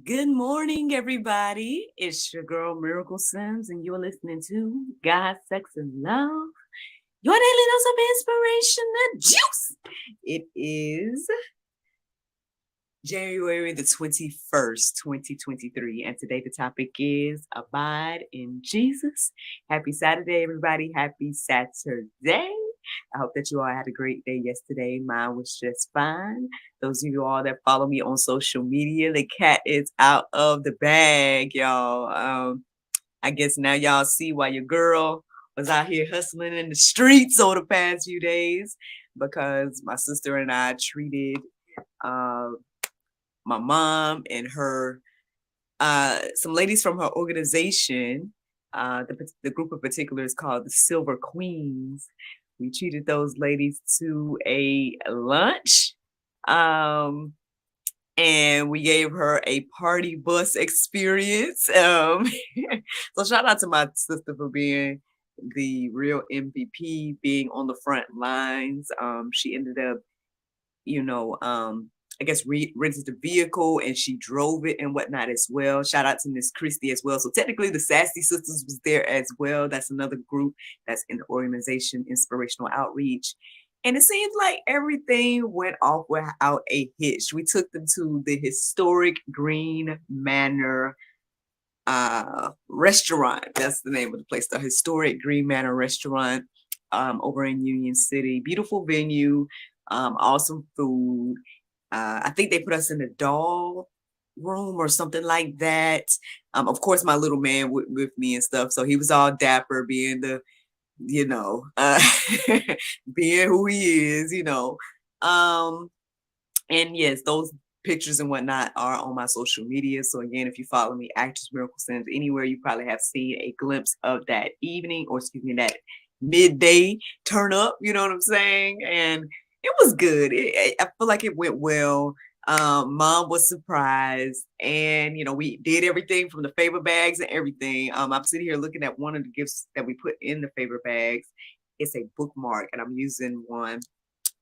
Good morning, everybody. It's your girl Miracle Sims, and you're listening to God, Sex, and Love. Your daily dose of inspiration and juice. It is January the 21st, 2023, and today the topic is Abide in Jesus. Happy Saturday, everybody. Happy Saturday. I hope that you all had a great day yesterday. Mine was just fine. Those of you all that follow me on social media, the cat is out of the bag, y'all. I guess now y'all see why your girl was out here hustling in the streets over the past few days, because my sister and I treated my mom and her some ladies from her organization. The group in particular is called the Silver Queens. We treated those ladies to a lunch, and we gave her a party bus experience. So shout out to my sister for being the real MVP, being on the front lines. She ended up, I guess rented the vehicle and she drove it and whatnot as well. Shout out to Miss Christie as well. So technically the Sassy Sisters was there as well. That's another group that's in the organization, Inspirational Outreach. And it seems like everything went off without a hitch. We took them to the historic Green Manor restaurant. That's the name of the place, the historic Green Manor restaurant over in Union City. Beautiful venue, awesome food. I think they put us in the doll room or something like that. Of course, my little man with me and stuff. So he was all dapper, being the, being who he is, and yes, those pictures and whatnot are on my social media. So again, if you follow me, Actress Miracle Sims, anywhere, you probably have seen a glimpse of that evening, or excuse me, that midday turn up, you know what I'm saying? And it was good. I feel like it went well. Mom was surprised, and we did everything from the favor bags and everything. I'm sitting here looking at one of the gifts that we put in the favor bags. It's a bookmark, and I'm using one.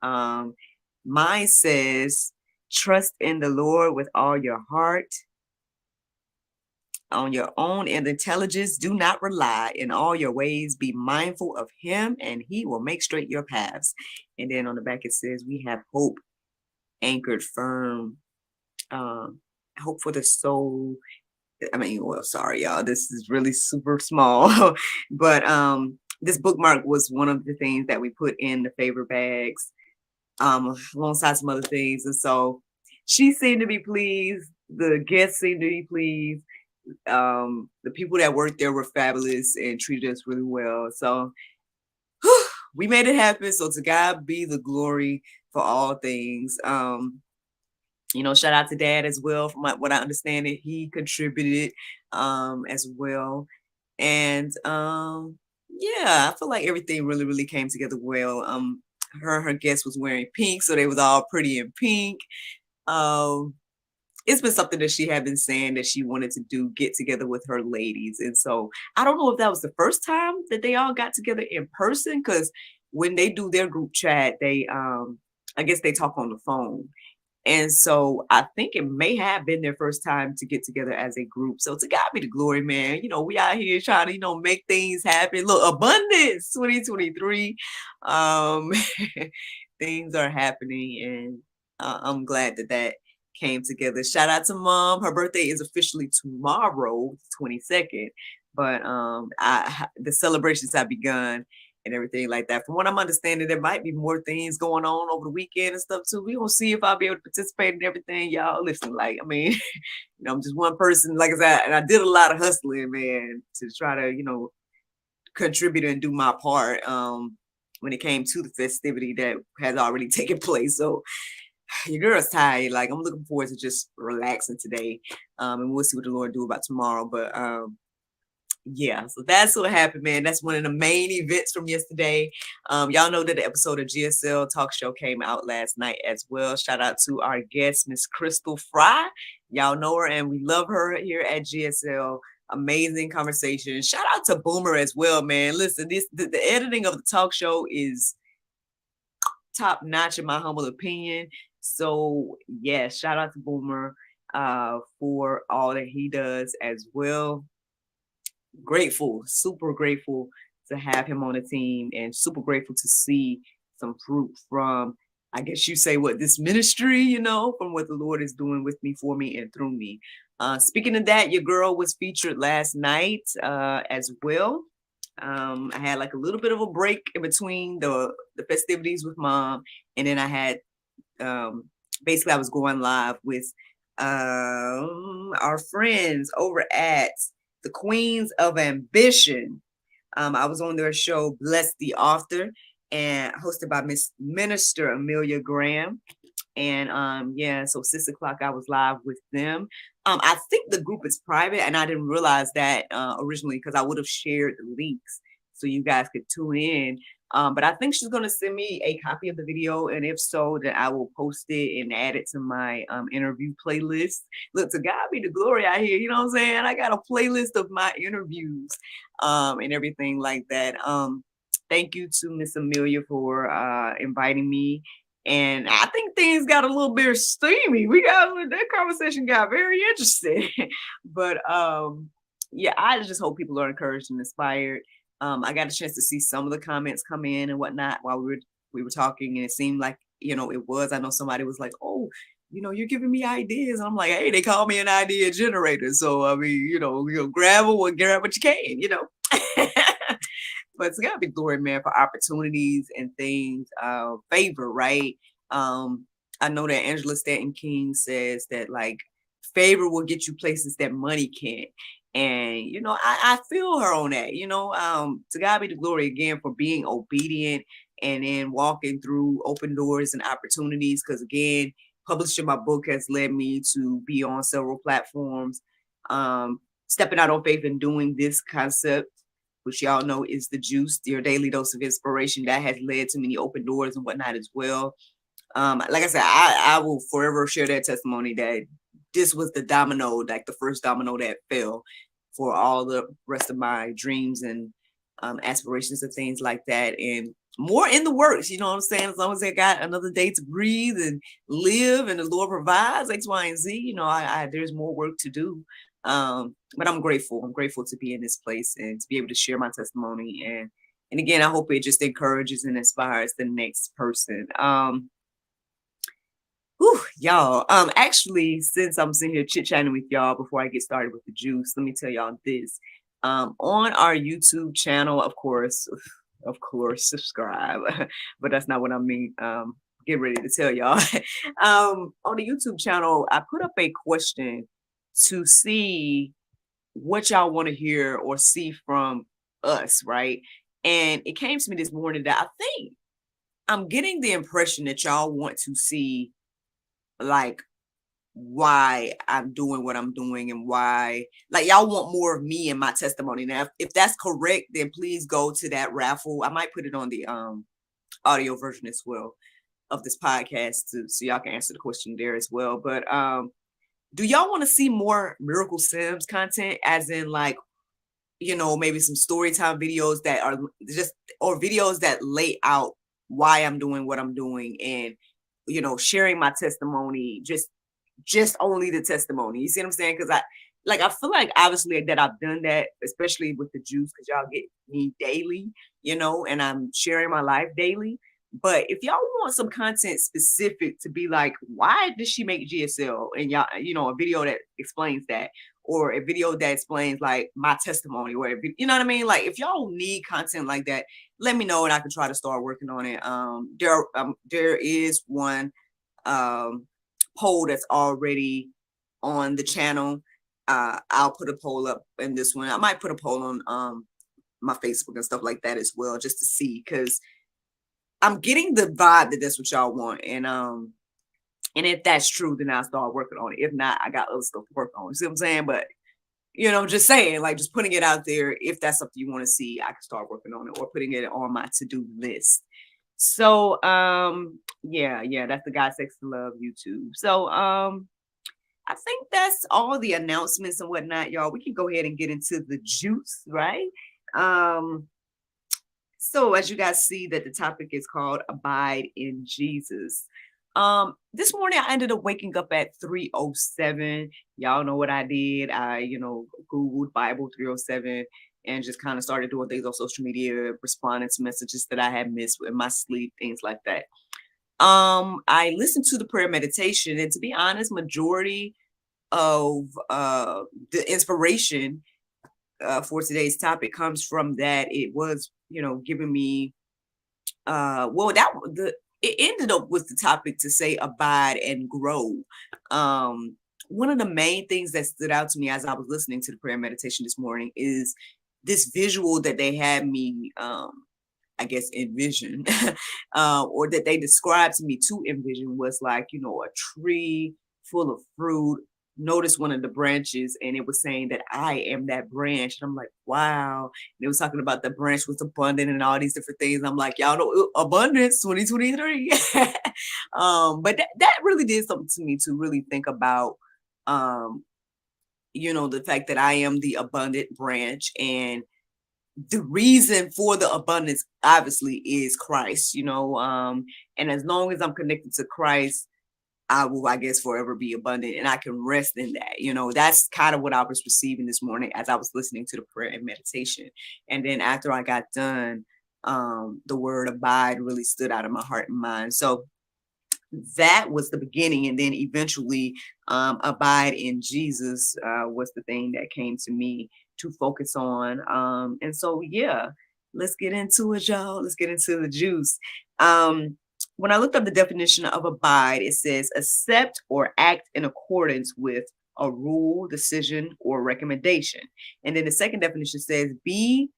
Mine says, "Trust in the Lord with all your heart. On your own and intelligence, do not rely. In all your ways, be mindful of him, and he will make straight your paths." And then on the back, it says, "We have hope anchored firm, hope for the soul." Sorry, y'all. This is really super small, but this bookmark was one of the things that we put in the favor bags, alongside some other things. And so she seemed to be pleased. The guests seemed to be pleased. The people that worked there were fabulous and treated us really well. So we made it happen. So to God be the glory for all things. Shout out to Dad as well. From what I understand, he contributed as well. And yeah, I feel like everything really, really came together well. Her guest was wearing pink, so they was all pretty in pink. It's been something that she had been saying that she wanted to do, get together with her ladies. And so I don't know if that was the first time that they all got together in person, because when they do their group chat, they I guess they talk on the phone. And so I think it may have been their first time to get together as a group. So to God be the glory, man. We out here trying to, make things happen. Look, abundance 2023. Things are happening, and I'm glad that came together. Shout out to Mom. Her birthday is officially tomorrow, 22nd. But the celebrations have begun and everything like that. From what I'm understanding, there might be more things going on over the weekend and stuff too. We gonna see if I'll be able to participate in everything. Y'all listen, I'm just one person, like I said, and I did a lot of hustling, man, to try to, contribute and do my part when it came to the festivity that has already taken place. So your girl's tired. Like, I'm looking forward to just relaxing today. And we'll see what the Lord do about tomorrow. But yeah, so that's what happened, man. That's one of the main events from yesterday. Y'all know that the episode of GSL Talk Show came out last night as well. Shout out to our guest, Miss Crystal Fry. Y'all know her, and we love her here at GSL. Amazing conversation. Shout out to Boomer as well, man. Listen, the editing of the talk show is top notch in my humble opinion. So yeah, shout out to Boomer. for all that he does as well. Grateful, super grateful to have him on the team, and super grateful to see some fruit from, I guess you say, what, this ministry, from what the Lord is doing with me, for me, and through me. Speaking of that, your girl was featured last night as well. I had like a little bit of a break in between the festivities with mom, and then I had basically I was going live with our friends over at the Queens of Ambition. I was on their show, Bless the Author, and hosted by Miss Minister Amelia Graham. And yeah, so 6 o'clock I was live with them. I think the group is private, and I didn't realize that originally, because I would have shared the links so you guys could tune in. But I think she's gonna send me a copy of the video, and if so, then I will post it and add it to my interview playlist. Look, to God be the glory out here, you know what I'm saying? I got a playlist of my interviews and everything like that. Thank you to Miss Amelia for inviting me. And I think things got a little bit steamy. That conversation got very interesting. But yeah, I just hope people are encouraged and inspired. I got a chance to see some of the comments come in and whatnot while we were talking, and it seemed like, it was. I know somebody was like, "Oh, you're giving me ideas." I'm like, "Hey, they call me an idea generator." So I mean, grab what you can. But it's gotta be glory, man, for opportunities and things, favor, right? I know that Angela Stanton King says that, like, favor will get you places that money can't. And I feel her on that. To God be the glory again for being obedient and then walking through open doors and opportunities. Because again, publishing my book has led me to be on several platforms. Stepping out on faith and doing this concept, which y'all know is the juice, your daily dose of inspiration, that has led to many open doors and whatnot as well. Like I said, I will forever share that testimony that this was the domino, like the first domino that fell for all the rest of my dreams and aspirations and things like that. And more in the works, you know what I'm saying? As long as I got another day to breathe and live, and the Lord provides X, Y, and Z, there's more work to do. But I'm grateful. I'm grateful to be in this place and to be able to share my testimony. And again, I hope it just encourages and inspires the next person. Y'all. Actually, since I'm sitting here chit-chatting with y'all before I get started with the juice, let me tell y'all this. On our YouTube channel, of course, subscribe. But that's not what I mean. Get ready to tell y'all. On the YouTube channel, I put up a question to see what y'all want to hear or see from us, right? And it came to me this morning that I think I'm getting the impression that y'all want to see, like, why I'm doing what I'm doing, and why, like, y'all want more of me and my testimony. Now, if that's correct, then please go to that raffle. I might put it on the audio version as well of this podcast so y'all can answer the question there as well. But do y'all want to see more Miracle Sims content, as in, like, maybe some story time videos that are just, or videos that lay out why I'm doing what I'm doing, and sharing my testimony, just only the testimony. You see what I'm saying? Because I feel like obviously that I've done that, especially with the juice, because y'all get me daily, and I'm sharing my life daily. But if y'all want some content specific to be like, why did she make GSL? And y'all, a video that explains that, or a video that explains like my testimony, or you know what I mean? Like, if y'all need content like that, let me know and I can try to start working on it. There is one poll that's already on the channel. I'll put a poll up in this one. I might put a poll on my Facebook and stuff like that as well, just to see, because I'm getting the vibe that that's what y'all want. And if that's true, then I'll start working on it. If not, I got other stuff to work on. You see what I'm saying? But just saying, like, just putting it out there. If that's something you want to see, I can start working on it, or putting it on my to-do list. So yeah, that's the God Sex to Love YouTube. So I think that's all the announcements and whatnot, y'all. We can go ahead and get into the juice, right? So as you guys see, that the topic is called Abide in Jesus. This morning I ended up waking up at 3:07. Y'all know what I did. I, Googled Bible 3:07 and just kind of started doing things on social media, responding to messages that I had missed in my sleep, things like that. I listened to the prayer meditation, and to be honest, majority of the inspiration for today's topic comes from that. It was, giving me well, it ended up with the topic to say abide and grow. One of the main things that stood out to me as I was listening to the prayer meditation this morning is this visual that they had me I guess envision or that they described to me to envision was like, a tree full of fruit. Notice one of the branches and it was saying that I am that branch. And I'm like, wow. And it was talking about the branch was abundant and all these different things. I'm like, y'all know abundance 2023. But that really did something to me to really think about the fact that I am the abundant branch, and the reason for the abundance obviously is Christ, and as long as I'm connected to Christ, I will, I guess, forever be abundant, and I can rest in that. That's kind of what I was receiving this morning as I was listening to the prayer and meditation. And then after I got done, the word abide really stood out in my heart and mind. So that was the beginning, and then eventually abide in Jesus was the thing that came to me to focus on. And so yeah, let's get into it, y'all. Let's get into the juice. When I looked up the definition of abide, it says accept or act in accordance with a rule, decision, or recommendation. And then the second definition says be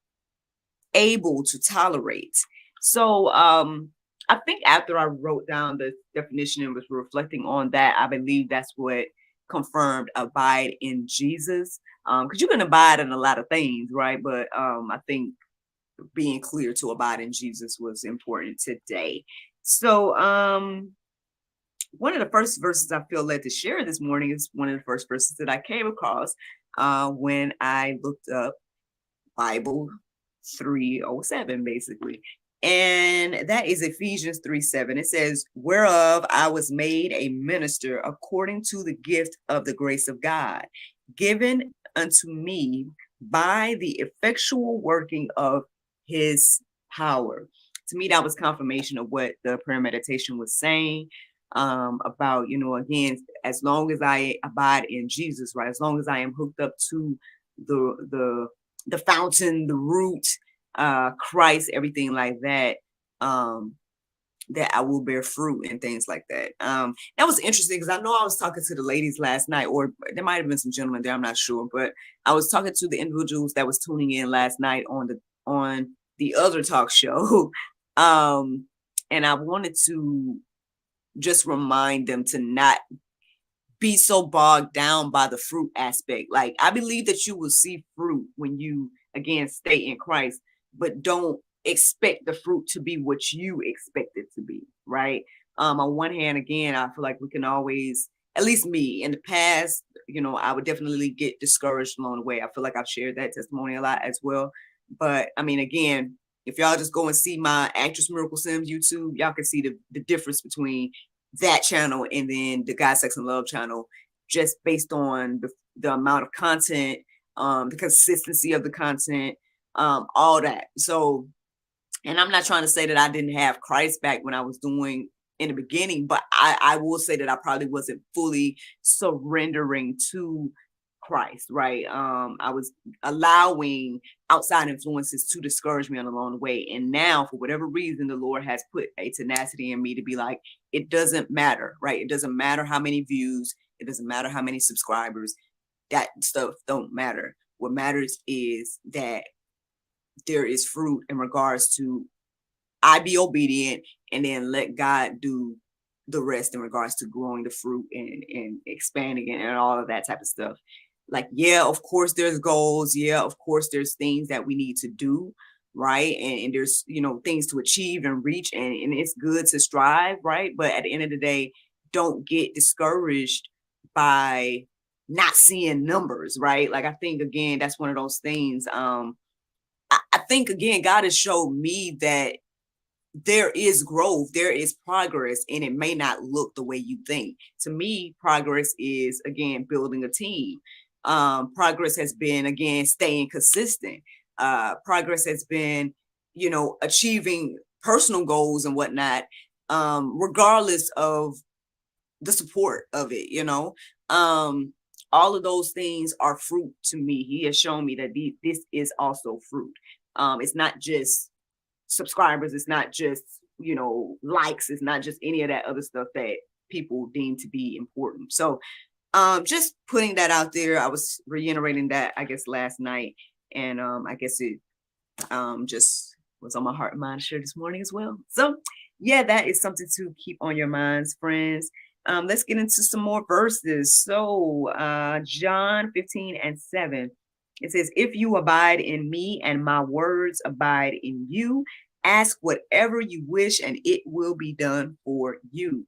able to tolerate. So I think after I wrote down the definition and was reflecting on that, I believe that's what confirmed abide in Jesus. Because you can abide in a lot of things, right? But I think being clear to abide in Jesus was important today. So one of the first verses I feel led to share this morning is one of the first verses that I came across when I looked up Bible 3:07, basically. And that is Ephesians 3:7. It says, whereof I was made a minister according to the gift of the grace of God, given unto me by the effectual working of his power. To me, that was confirmation of what the prayer meditation was saying about, again, as long as I abide in Jesus, right? As long as I am hooked up to the fountain, the root, Christ, everything like that, that I will bear fruit and things like that. That was interesting because I know I was talking to the ladies last night, or there might have been some gentlemen there, I'm not sure, but I was talking to the individuals that was tuning in last night on the other talk show. And I wanted to just remind them to not be so bogged down by the fruit aspect. Like, I believe that you will see fruit when you, again, stay in Christ, but don't expect the fruit to be what you expect it to be, right? On one hand, again, I feel like we can always, at least me in the past, I would definitely get discouraged along the way. I feel like I've shared that testimony a lot as well. But I mean, again, if y'all just go and see my Actress Miracle Sims YouTube, y'all can see the difference between that channel and then the God, Sex, and Love channel, just based on the amount of content, the consistency of the content, all that. So, and I'm not trying to say that I didn't have Christ back when I was doing in the beginning, but I will say that I probably wasn't fully surrendering to Christ, right? I was allowing outside influences to discourage me along the way. And now, for whatever reason, the Lord has put a tenacity in me to be like, it doesn't matter, right? It doesn't matter how many views, it doesn't matter how many subscribers, that stuff don't matter. What matters is that there is fruit in regards to I be obedient and then let God do the rest in regards to growing the fruit and expanding it and all of that type of stuff. Like, yeah, of course there's goals. Yeah, of course there's things that we need to do, right? And there's, things to achieve and reach, and it's good to strive, right? But at the end of the day, don't get discouraged by not seeing numbers, right? Like, I think, again, that's one of those things. I think, again, God has showed me that there is growth, there is progress, and it may not look the way you think. To me, progress is, again, building a team. Progress has been, again, staying consistent. Progress has been, achieving personal goals and whatnot, regardless of the support of it, all of those things are fruit to me. He has shown me that this is also fruit. It's not just subscribers, it's not just likes, it's not just any of that other stuff that people deem to be important. So just putting that out there. I was reiterating that, I guess, last night, and I guess it just was on my heart and mind to share this morning as well. So yeah, that is something to keep on your minds, friends. Let's get into some more verses. So John 15:7, it says, if you abide in me and my words abide in you, ask whatever you wish and it will be done for you.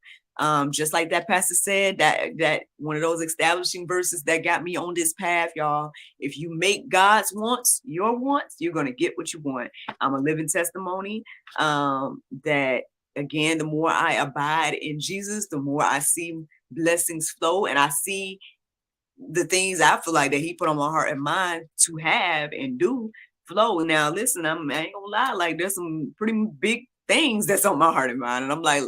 Just like that pastor said, that one of those establishing verses that got me on this path, y'all. If you make God's wants your wants, you're going to get what you want. I'm a living testimony that, again, the more I abide in Jesus, the more I see blessings flow, and I see the things I feel like that he put on my heart and mind to have and do flow. Now, listen, I ain't gonna lie, like there's some pretty big things that's on my heart and mind, and I'm like,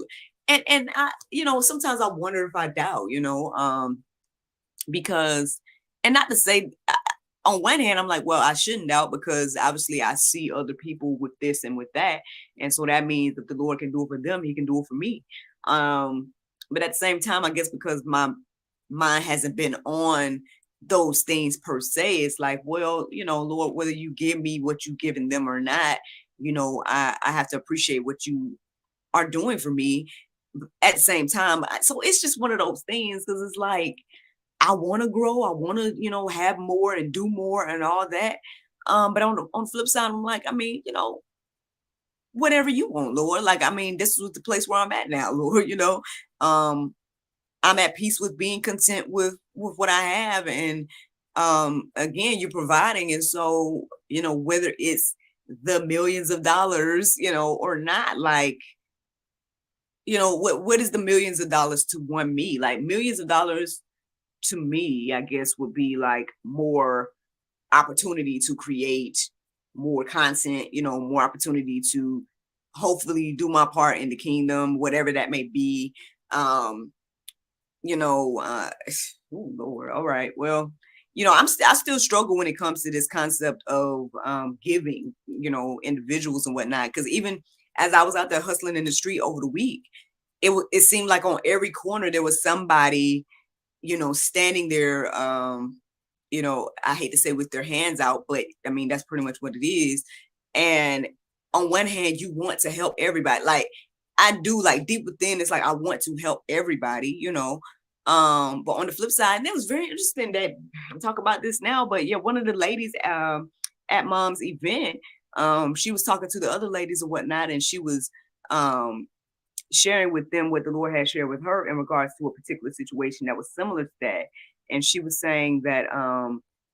and I, sometimes I wonder if I doubt, because, and not to say, on one hand, I'm like, well, I shouldn't doubt, because obviously I see other people with this and with that. And so that means that the Lord can do it for them, he can do it for me. But at the same time, I guess because my mind hasn't been on those things per se, it's like, well, Lord, whether you give me what you've given them or not, I have to appreciate what you are doing for me at the same time. So it's just one of those things, because it's like, I want to grow. I want to, have more and do more and all that. But on the flip side, I'm like, whatever you want, Lord. Like, this was the place where I'm at now, Lord. I'm at peace with being content with what I have, and again, you're providing, and so whether it's the millions of dollars, or not, like, what is the millions of dollars to one me? Like, millions of dollars to me, I guess, would be like more opportunity to create more content, more opportunity to hopefully do my part in the kingdom, whatever that may be. Oh Lord, all right. Well, I still struggle when it comes to this concept of giving, individuals and whatnot. Because even as I was out there hustling in the street over the week, it seemed like on every corner there was somebody, standing there, I hate to say with their hands out, but that's pretty much what it is. And on one hand, you want to help everybody. Like, I do, like, deep within, it's like, I want to help everybody, but on the flip side, and it was very interesting that I'm talking about this now, but yeah, one of the ladies at mom's event, she was talking to the other ladies and whatnot, and she was sharing with them what the Lord had shared with her in regards to a particular situation that was similar to that. And she was saying that,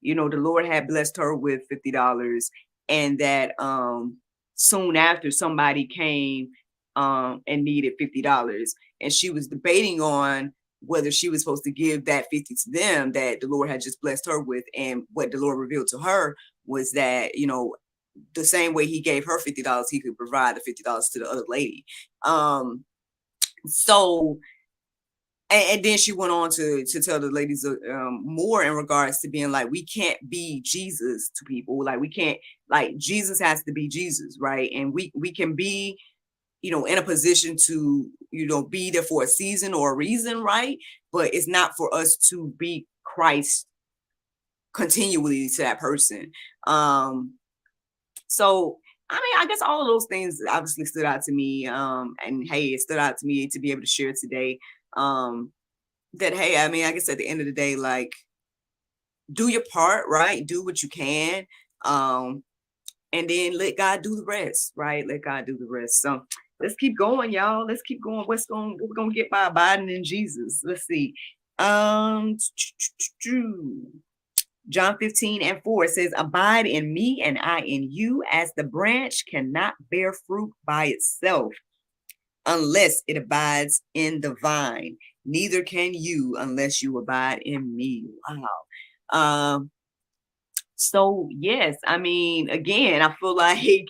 the Lord had blessed her with $50, and that soon after somebody came and needed $50. And she was debating on whether she was supposed to give that 50 to them that the Lord had just blessed her with. And what the Lord revealed to her was that, the same way he gave her $50, he could provide the $50 to the other lady. So, and then she went on to tell the ladies more in regards to being like, we can't be Jesus to people. Like, we can't, like, Jesus has to be Jesus, right? And we can be, in a position to, be there for a season or a reason, right? But it's not for us to be Christ continually to that person. So, I guess all of those things obviously stood out to me. And hey, it stood out to me to be able to share today. That, hey, I guess at the end of the day, like, do your part, right? Do what you can. And then let God do the rest, right? Let God do the rest. So let's keep going, y'all. Let's keep going. What we're gonna get by abiding in Jesus? Let's see. John 15:4 says, abide in me and I in you, as the branch cannot bear fruit by itself unless it abides in the vine. Neither can you unless you abide in me. Wow. So yes, I mean, again, I feel like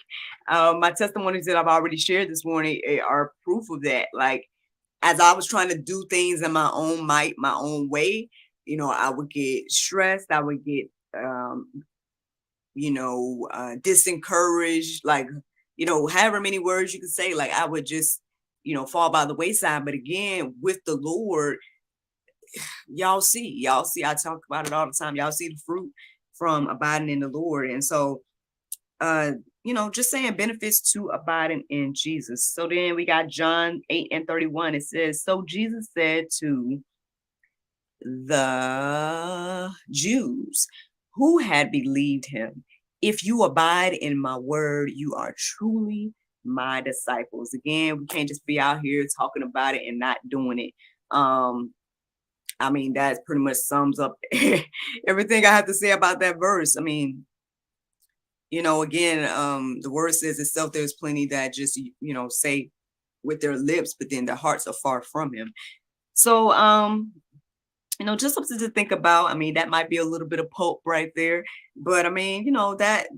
my testimonies that I've already shared this morning are proof of that. Like, as I was trying to do things in my own might, my own way, I would get stressed. I would get, disencouraged. Like, however many words you could say, like I would just, fall by the wayside. But again, with the Lord, y'all see, I talk about it all the time. Y'all see the fruit from abiding in the Lord. And so, just saying benefits to abiding in Jesus. So then we got John 8:31. It says, so Jesus said to the Jews who had believed him, if you abide in my word, you are truly my disciples. Again, we can't just be out here talking about it and not doing it. I mean, that pretty much sums up everything I have to say about that verse. I mean, again, the word says itself, there's plenty that just, say with their lips, but then their hearts are far from him. So, just something to think about. I mean, that might be a little bit of pulp right there, but I mean,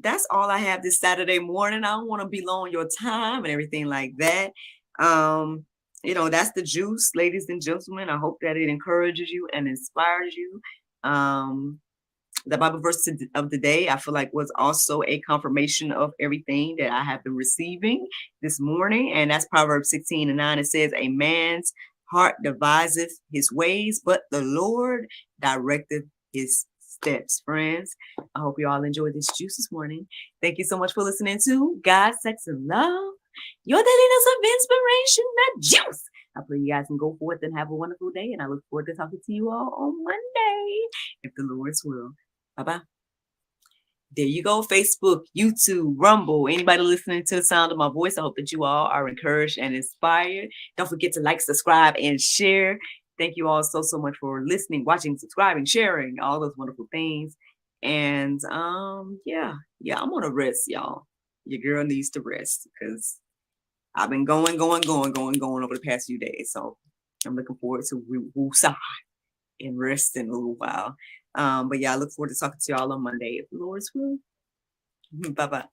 that's all I have this Saturday morning. I don't want to be long your time and everything like that. That's the juice, ladies and gentlemen. I hope that it encourages you and inspires you. The Bible verse of the day, I feel like, was also a confirmation of everything that I have been receiving this morning. And that's Proverbs 16:9. It says, a man's heart deviseth his ways, but the Lord directeth his steps. Friends, I hope you all enjoyed this juice this morning. Thank you so much for listening to God, Sex, and Love, your daily dose of inspiration, the juice. I pray you guys can go forth and have a wonderful day, and I look forward to talking to you all on Monday, if the Lord's will. Bye-bye. There you go. Facebook, YouTube, Rumble, anybody listening to the sound of my voice, I hope that you all are encouraged and inspired. Don't forget to like, subscribe, and share. Thank you all so much for listening, watching, subscribing, sharing, all those wonderful things. And yeah, I'm gonna rest, y'all. Your girl needs to rest because I've been going over the past few days. So I'm looking forward to woosah and rest in a little while. But yeah, I look forward to talking to y'all on Monday, if the Lord's will. Bye-bye.